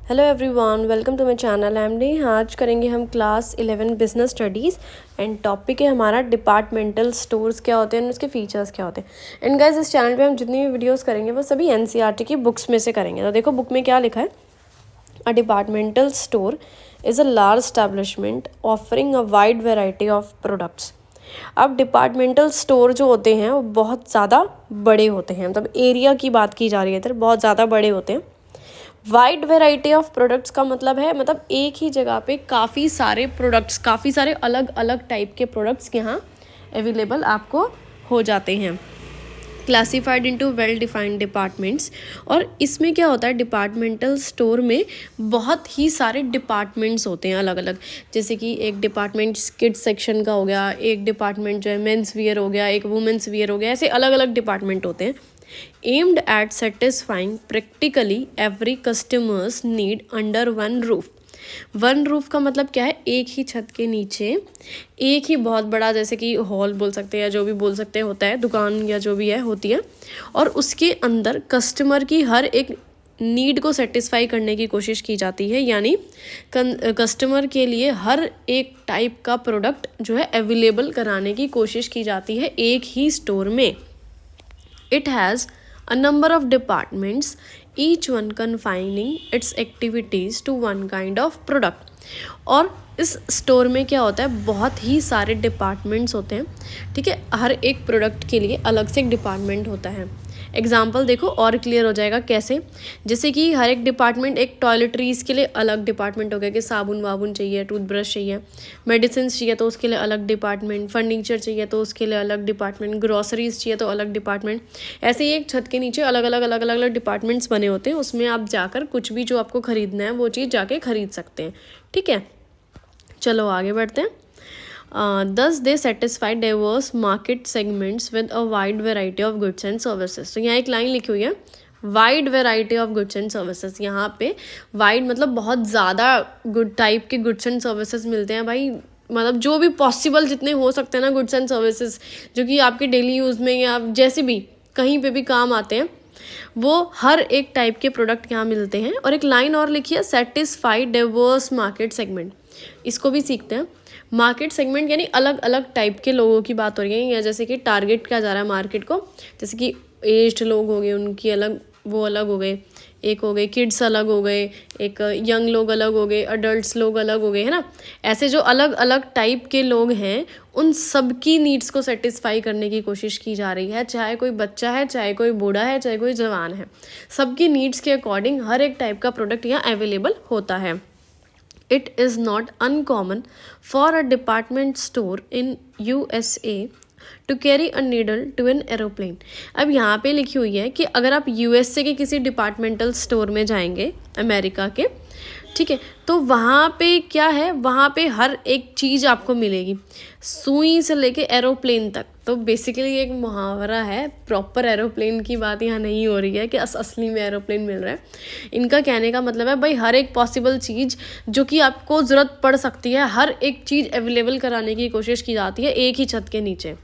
Hello everyone, welcome to my channel. I am D. आज करेंगे हम class 11 business studies and topic है हमारा डिपार्टमेंटल स्टोर्स क्या होते हैं और उसके फीचर्स क्या होते हैं। एंड गाइस, इस चैनल पे हम जितनी भी वीडियोस करेंगे वो सभी एनसीईआरटी की बुक्स में से करेंगे। तो देखो बुक में क्या लिखा है। अ departmental store is a large establishment offering a wide variety of products. अब डिपार्टमेंटल स्टोर जो होते हैं वो बहुत ज़्यादा बड़े होते हैं, मतलब एरिया की बात की जा रही है इधर, बहुत ज़्यादा बड़े होते हैं। वाइड वेराइटी ऑफ प्रोडक्ट्स का मतलब है, मतलब एक ही जगह पे काफ़ी सारे प्रोडक्ट्स, काफ़ी सारे अलग अलग टाइप के प्रोडक्ट्स यहाँ अवेलेबल आपको हो जाते हैं। Classified into well defined departments. और इसमें क्या होता है, डिपार्टमेंटल स्टोर में बहुत ही सारे डिपार्टमेंट्स होते हैं अलग अलग। जैसे कि एक डिपार्टमेंट किड्स सेक्शन का हो गया, एक डिपार्टमेंट जो है मेंस वियर हो गया, एक वुमेंस वियर हो गया, ऐसे अलग अलग डिपार्टमेंट होते हैं। aimed at satisfying practically every customer's need under one roof। One roof का मतलब क्या है, एक ही छत के नीचे एक ही बहुत बड़ा, जैसे कि हॉल बोल सकते हैं या जो भी बोल सकते हैं, होता है दुकान या जो भी है होती है, और उसके अंदर कस्टमर की हर एक नीड को सेटिस्फाई करने की कोशिश की जाती है। यानी कस्टमर के लिए हर एक टाइप का प्रोडक्ट जो है अवेलेबल कराने की कोशिश की जाती है एक ही स्टोर में। It has a number of departments, each one confining its activities to one kind of product। और इस स्टोर में क्या होता है, बहुत ही सारे डिपार्टमेंट्स होते हैं। ठीक है, हर एक प्रोडक्ट के लिए अलग से एक डिपार्टमेंट होता है। एग्जाम्पल देखो और क्लियर हो जाएगा कैसे। जैसे कि हर एक डिपार्टमेंट, एक टॉयलेटरीज़ के लिए अलग डिपार्टमेंट हो गया कि साबुन वाबुन चाहिए, टूथब्रश चाहिए, मेडिसिन चाहिए तो उसके लिए अलग डिपार्टमेंट, फर्नीचर चाहिए तो उसके लिए अलग डिपार्टमेंट, ग्रॉसरीज चाहिए तो अलग डिपार्टमेंट। ऐसे ही एक छत के नीचे अलग अलग डिपार्टमेंट्स बने होते हैं। उसमें आप जाकर कुछ भी जो आपको ख़रीदना है वो चीज़ जाके ख़रीद सकते हैं। ठीक है, चलो आगे बढ़ते हैं। Thus they satisfy diverse market segments with a wide variety of goods and services। तो यहाँ एक लाइन लिखी हुई है, wide variety of goods and services. यहाँ पे वाइड मतलब बहुत ज़्यादा गुड टाइप के गुड्स एंड सर्विसेज मिलते हैं भाई, मतलब जो भी पॉसिबल जितने हो सकते हैं ना गुड्स एंड सर्विसेज, जो कि आपके डेली यूज़ में या जैसे भी कहीं पे भी काम आते हैं, वो हर एक टाइप के प्रोडक्ट यहाँ मिलते हैं। और एक लाइन और लिखी है, सेटिस्फाई डाइवर्स मार्केट सेगमेंट। इसको भी सीखते हैं। मार्केट सेगमेंट यानी अलग अलग टाइप के लोगों की बात हो रही है, या जैसे कि टारगेट किया जा रहा है मार्केट को। जैसे कि एज्ड लोग हो गए, उनकी अलग, वो अलग हो गए, एक हो गए किड्स अलग हो गए, एक यंग लोग अलग हो गए, अडल्ट्स लोग अलग हो गए, है ना। ऐसे जो अलग अलग टाइप के लोग हैं उन सबकी नीड्स को सेटिस्फाई करने की कोशिश की जा रही है। चाहे कोई बच्चा है, चाहे कोई बूढ़ा है, चाहे कोई जवान है, सबकी नीड्स के अकॉर्डिंग हर एक टाइप का प्रोडक्ट यहाँ अवेलेबल होता है। It is not uncommon for a department store in USA to carry a needle to an aeroplane। अब यहाँ पे लिखी हुई है कि अगर आप यूएसए के किसी डिपार्टमेंटल स्टोर में जाएंगे, अमेरिका के, ठीक है, तो वहाँ पे क्या है, वहाँ पे हर एक चीज़ आपको मिलेगी, सुई से लेके एरोप्लेन तक। तो बेसिकली एक मुहावरा है, प्रॉपर एरोप्लेन की बात यहाँ नहीं हो रही है कि असली में एरोप्लेन मिल रहा है। इनका कहने का मतलब है भाई हर एक पॉसिबल चीज़ जो कि आपको ज़रूरत पड़ सकती है, हर एक चीज़ अवेलेबल कराने की कोशिश की जाती है एक ही छत के नीचे।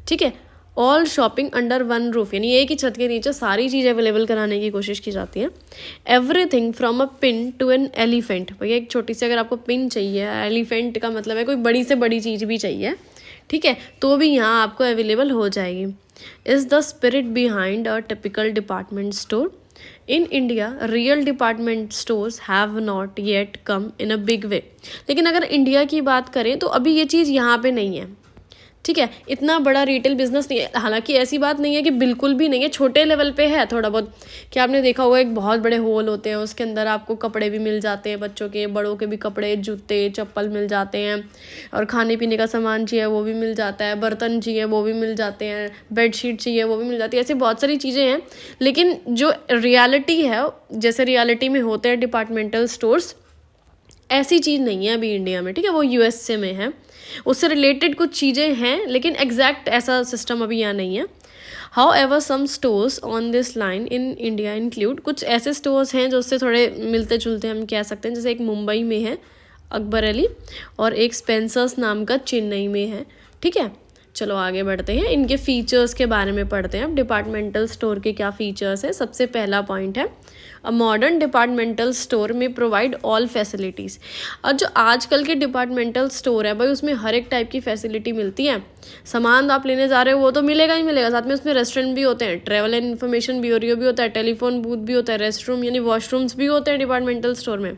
ठीक है, all shopping under one roof, यानी एक ही छत के नीचे सारी चीज़ अवेलेबल कराने की कोशिश की जाती है। Everything from a pin to an elephant. भैया एक छोटी सी अगर आपको पिन चाहिए, एलिफेंट का मतलब है कोई बड़ी से बड़ी चीज़ भी चाहिए, ठीक है, तो भी यहाँ आपको अवेलेबल हो जाएगी। Is the spirit behind a typical department store. In India real department stores have not yet come in a big way. लेकिन अगर इंडिया की बात करें तो अभी ये चीज़ यहाँ पे नहीं है। ठीक है, इतना बड़ा रिटेल बिजनेस नहीं है। हालांकि ऐसी बात नहीं है कि बिल्कुल भी नहीं है, छोटे लेवल पे है थोड़ा बहुत। क्या आपने देखा होगा, एक बहुत बड़े हॉल होते हैं, उसके अंदर आपको कपड़े भी मिल जाते हैं, बच्चों के बड़ों के भी कपड़े, जूते चप्पल मिल जाते हैं, और खाने पीने का सामान चाहिए वो भी मिल जाता है, बर्तन चाहिए वो भी मिल जाते हैं, बेडशीट चाहिए वो भी मिल जाती है, ऐसी बहुत सारी चीज़ें हैं। लेकिन जो रियलिटी है, जैसे रियलिटी में होते हैं डिपार्टमेंटल स्टोर्स, ऐसी चीज़ नहीं है अभी इंडिया में। ठीक है, वो यूएसए में है, उससे रिलेटेड कुछ चीज़ें हैं, लेकिन एग्जैक्ट ऐसा सिस्टम अभी यहाँ नहीं है। However some stores on this line in India include, कुछ ऐसे स्टोर्स हैं जो उससे थोड़े मिलते जुलते हम कह सकते हैं। जैसे एक मुंबई में है अकबर अली, और एक स्पेंसर्स नाम का चेन्नई में है। ठीक है, चलो आगे बढ़ते हैं, इनके फीचर्स के बारे में पढ़ते हैं। अब डिपार्टमेंटल स्टोर के क्या फीचर्स है। सबसे पहला पॉइंट है अ मॉडर्न डिपार्टमेंटल स्टोर में प्रोवाइड ऑल फैसिलिटीज़। और जो आजकल के डिपार्टमेंटल स्टोर है भाई, उसमें हर एक टाइप की फैसिलिटी मिलती है। सामान आप लेने जा रहे हो वो तो मिलेगा ही मिलेगा, साथ में उसमें रेस्टोरेंट भी होते हैं, ट्रैवल एंड इन्फॉर्मेशन ब्यूरो भी होता है, टेलीफोन बूथ भी होता है, रेस्ट रूम यानी वॉशरूम्स भी होते हैं डिपार्टमेंटल स्टोर में।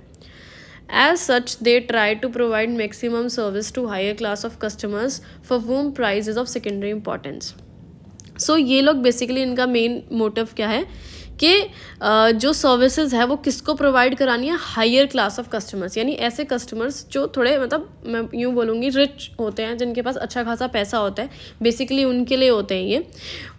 As such, they try to provide maximum service to higher class of customers for whom price is of secondary importance. So ये लोग बेसिकली इनका मेन मोटिव क्या है कि जो सर्विसेज है वो किसको प्रोवाइड करानी है, हायर क्लास ऑफ कस्टमर्स, यानी ऐसे कस्टमर्स जो थोड़े मतलब मैं यूँ बोलूँगी रिच होते हैं, जिनके पास अच्छा खासा पैसा होता है, बेसिकली उनके लिए होते हैं ये।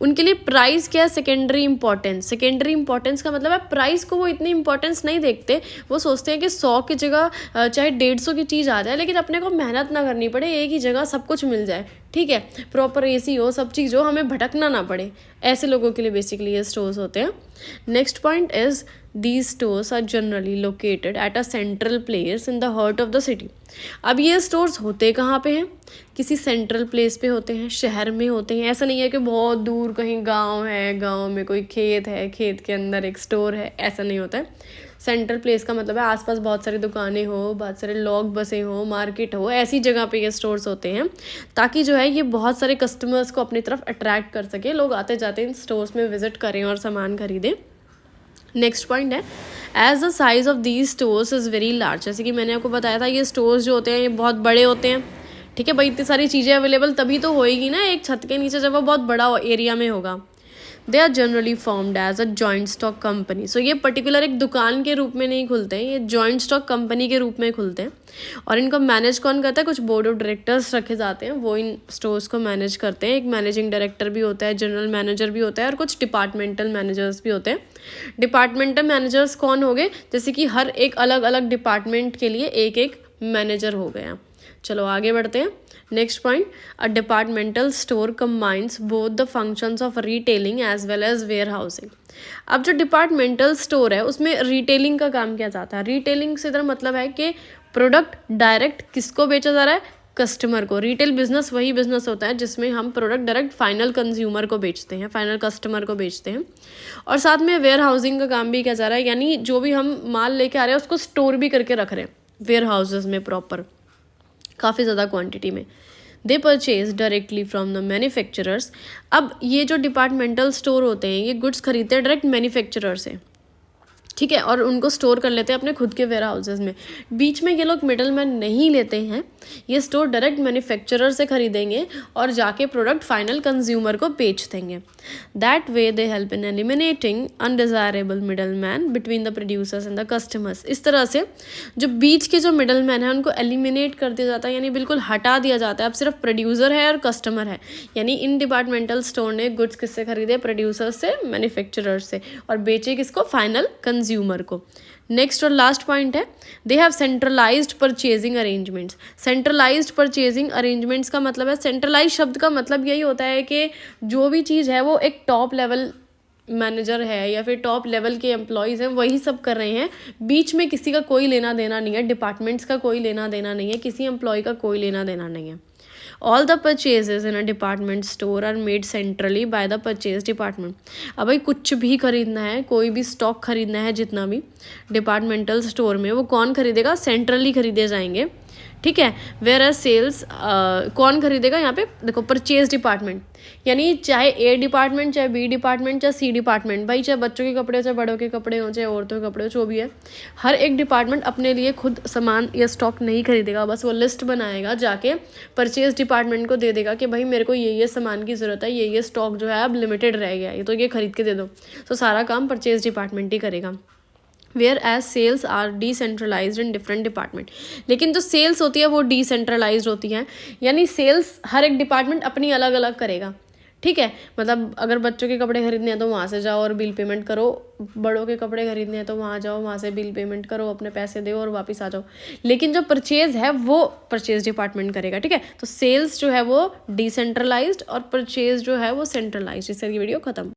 उनके लिए प्राइस क्या है, सेकेंडरी इंपॉर्टेंस। सेकेंडरी इंपॉर्टेंस का मतलब है प्राइस को वो इतनी इंपॉर्टेंस नहीं देखते, वो सोचते हैं कि 100 की जगह चाहे 150 की चीज़ आ जाए, लेकिन अपने को मेहनत ना करनी पड़े, एक ही जगह सब कुछ मिल जाए, ठीक है, प्रॉपर एसी हो, सब चीज़ हो, हमें भटकना ना पड़े। ऐसे लोगों के लिए बेसिकली ये स्टोर्स होते हैं। Next point is these stores are generally located at a central place in the heart of the city. अब ये स्टोर्स होते कहाँ पे हैं, किसी सेंट्रल प्लेस पे होते हैं, शहर में होते हैं। ऐसा नहीं है कि बहुत दूर कहीं गांव है, गांव में कोई खेत है, खेत के अंदर एक स्टोर है, ऐसा नहीं होता है। सेंट्रल प्लेस का मतलब है आसपास बहुत सारी दुकानें हो, बहुत सारे लोग बसे हो, मार्केट हो, ऐसी जगह पे ये स्टोर्स होते हैं, ताकि जो है ये बहुत सारे कस्टमर्स को अपनी तरफ अट्रैक्ट कर सके, लोग आते जाते इन स्टोर्स में विजिट करें और सामान खरीदें। नेक्स्ट पॉइंट है as the size of these stores is very large. जैसे कि मैंने आपको बताया था ये स्टोर्स जो होते हैं ये बहुत बड़े होते हैं, ठीक है भाई, इतनी सारी चीज़ें अवेलेबल तभी तो होएगी ना एक छत के नीचे, जब वो बहुत बड़ा एरिया में होगा। They are generally formed as a joint stock company. So ये पर्टिकुलर एक दुकान के रूप में नहीं खुलते हैं, ये जॉइंट स्टॉक कंपनी के रूप में खुलते हैं। और इनको मैनेज कौन करता है, कुछ बोर्ड ऑफ डायरेक्टर्स रखे जाते हैं, वो इन स्टोर्स को मैनेज करते हैं। एक मैनेजिंग डायरेक्टर भी होता है, जनरल मैनेजर भी होता है, और कुछ डिपार्टमेंटल मैनेजर्स भी होते हैं। डिपार्टमेंटल मैनेजर्स कौन हो गए, जैसे कि हर एक अलग अलग डिपार्टमेंट के लिए एक एक मैनेजर हो गया। चलो आगे बढ़ते हैं। Next point, a departmental store combines both the functions of retailing as well as warehousing. अब जो डिपार्टमेंटल स्टोर है उसमें रिटेलिंग का काम किया जाता है। रिटेलिंग से इधर मतलब है कि प्रोडक्ट डायरेक्ट किसको बेचा जा रहा है, कस्टमर को। रिटेल बिजनेस वही बिजनेस होता है जिसमें हम प्रोडक्ट डायरेक्ट फाइनल कंज्यूमर को बेचते हैं, फाइनल कस्टमर को बेचते हैं। और साथ में वेयर हाउसिंग का काम भी किया जा रहा है, यानी जो भी हम माल लेके आ रहे हैं उसको स्टोर भी करके रख रहे हैं वेयर हाउसेज में प्रॉपर, काफ़ी ज़्यादा क्वांटिटी में। दे purchase directly from the manufacturers. अब ये जो डिपार्टमेंटल स्टोर होते हैं ये गुड्स खरीदते हैं डायरेक्ट मैन्युफैक्चरर से, ठीक है, और उनको स्टोर कर लेते हैं अपने खुद के वेयर हाउसेज में। बीच में ये लोग मिडल मैन नहीं लेते हैं, ये स्टोर डायरेक्ट मैन्युफैक्चरर से खरीदेंगे और जाके प्रोडक्ट फाइनल कंज्यूमर को बेच देंगे। That way they help in eliminating undesirable middle man between the producers and the customers. इस तरह से जो बीच के जो मिडल मैन है उनको एलिमिनेट कर दिया जाता है, यानी बिल्कुल हटा दिया जाता है। अब सिर्फ प्रोड्यूसर है और कस्टमर है, यानी इन डिपार्टमेंटल स्टोर ने गुड्स किससे खरीदे, प्रोड्यूसर से, मैन्युफैक्चरर से, और बेचे किसको, फाइनल कंज्यूमर को। नेक्स्ट और लास्ट पॉइंट है they have centralised purchasing arrangements. Centralised purchasing arrangements का मतलब है, सेंट्रलाइज शब्द का मतलब यही होता है कि जो भी चीज़ है वो एक टॉप लेवल मैनेजर है या फिर टॉप लेवल के एम्प्लॉयज़ हैं वही सब कर रहे हैं, बीच में किसी का कोई लेना देना नहीं है, डिपार्टमेंट्स का कोई लेना देना नहीं है, किसी एम्प्लॉय का कोई लेना देना नहीं है। All the purchases in a department store are made centrally by the purchase department। अब भाई कुछ भी खरीदना है, कोई भी स्टॉक खरीदना है, जितना भी डिपार्टमेंटल स्टोर में, वो कौन खरीदेगा, सेंट्रली खरीदे जाएंगे, ठीक है। वेयर एज सेल्स कौन खरीदेगा, यहाँ पे देखो परचेज डिपार्टमेंट, यानी चाहे ए डिपार्टमेंट, चाहे बी डिपार्टमेंट, चाहे सी डिपार्टमेंट, भाई चाहे बच्चों के कपड़े, चाहे बड़ों के कपड़े हों, चाहे औरतों के कपड़े हो, जो भी है, हर एक डिपार्टमेंट अपने लिए खुद सामान या स्टॉक नहीं खरीदेगा, बस वो लिस्ट बनाएगा, जाके परचेज डिपार्टमेंट को दे देगा कि भाई मेरे को ये सामान की ज़रूरत है, ये स्टॉक जो है अब लिमिटेड रह गया है, तो ये खरीद के दे दो। तो सारा काम परचेज डिपार्टमेंट ही करेगा। Whereas sales are decentralised in different department. लेकिन जो सेल्स होती है वो डिसेंट्रलाइज्ड होती है, यानी सेल्स हर एक डिपार्टमेंट अपनी अलग अलग करेगा, ठीक है। मतलब अगर बच्चों के कपड़े खरीदने हैं तो वहाँ से जाओ और बिल पेमेंट करो, बड़ों के कपड़े खरीदने हैं तो वहाँ जाओ, वहाँ से बिल पेमेंट करो, अपने पैसे दो और वापस आ जाओ। लेकिन जो परचेज है वो परचेज डिपार्टमेंट करेगा, ठीक है। तो सेल्स जो है वो डिसेंट्रलाइज्ड और परचेज जो है वो सेंट्रलाइज्ड। इससे ये वीडियो खत्म।